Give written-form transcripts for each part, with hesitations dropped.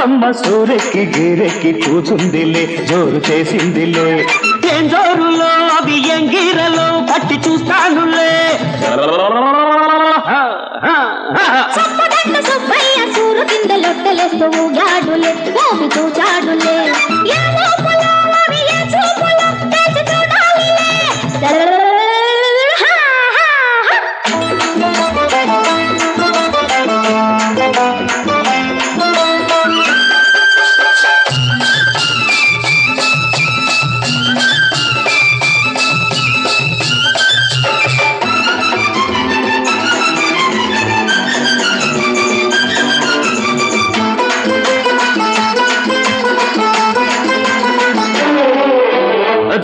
సుబ్బమ్మ సూరెక్కి గీరెక్కి కూచుందిలే జోరు చేసిందిలే ఏం జోరులో అవి ఏం గీరలో పట్టి చూస్తానులే చప్పగట్ల సుబ్బయ్య సూరు కింద లొట్టలేస్తూ ఊగాడులే ఓపి చూచాడులే ఏ లోపల అవి ఏ చూపుల తెచ్చి చూడాలిలే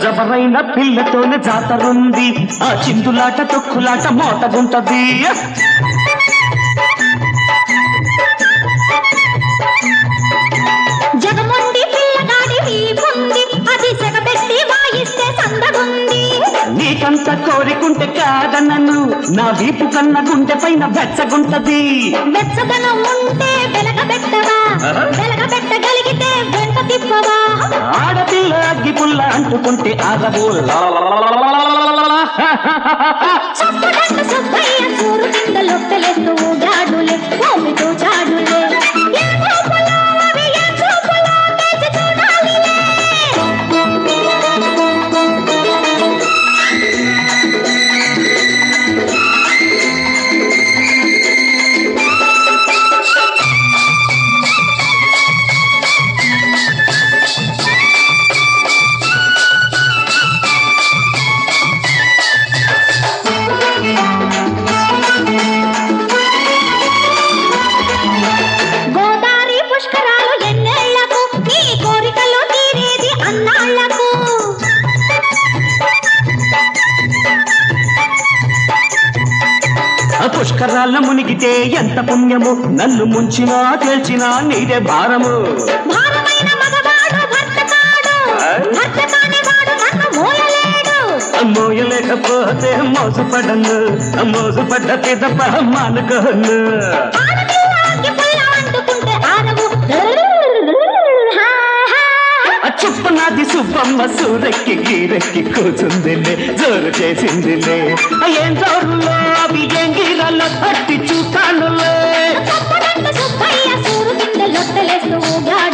జబరైన పిల్లతోనే జాతరుంది ఆ చిందులాట తొక్కులాట మోతగుంటది జగముండి పిల్లగాడి వీపుంది అది సెగబెట్టి వాయిస్తే సందగుంది నీకంత కోరికుంటే కాదన్నను నా వీపు కన్న గుండె పైన వెచ్చగుంటది వెచ్చదనం ఉంటే వెలగబెట్టవా వెలగబెట్టగలిగితే వెంట తిప్పవా ఆడపిల్ల అగ్గి పుల్ల అంటుకుంటే ఆగబో చప్పగట్ల సుబ్బయ్య సూరు కింద లొట్టలేస్తూ ఊగాడులే ఓపి చూచాడులే ఏ లోపల అవి ఏ చూపుల తెచ్చి చూడాలిలే గోదారి పుష్కరాలు ఎన్నేళ్లకు నీ కోరికలు తీరేది అన్నాళ్లకు ఆ పుష్కరాల మునిగితే ఎంత పుణ్యము నన్ను ముంచినా తేల్చినా నీదే భారము భారమైన మగవాడు భర్త కాడు భర్త కానివాడు నన్ను మోయలేడు మోయలేకపోతే మోసపడను మోసపడ్డ పిదప మానుకోను ఆడపిల్లకి పుల్ల అంటుకుంటే ఆనవు చుప్పనాది సుబ్బమ్మ సూరెక్కి గీరెక్కి కూచుందిలే జోరు చేసిందిలే ఏం జోరులో అవి ఏం గీరలో పట్టి చూస్తానులే చప్పగట్ల సుబ్బయ్య సూరు కింద లొట్టలేస్తూ ఊగాడు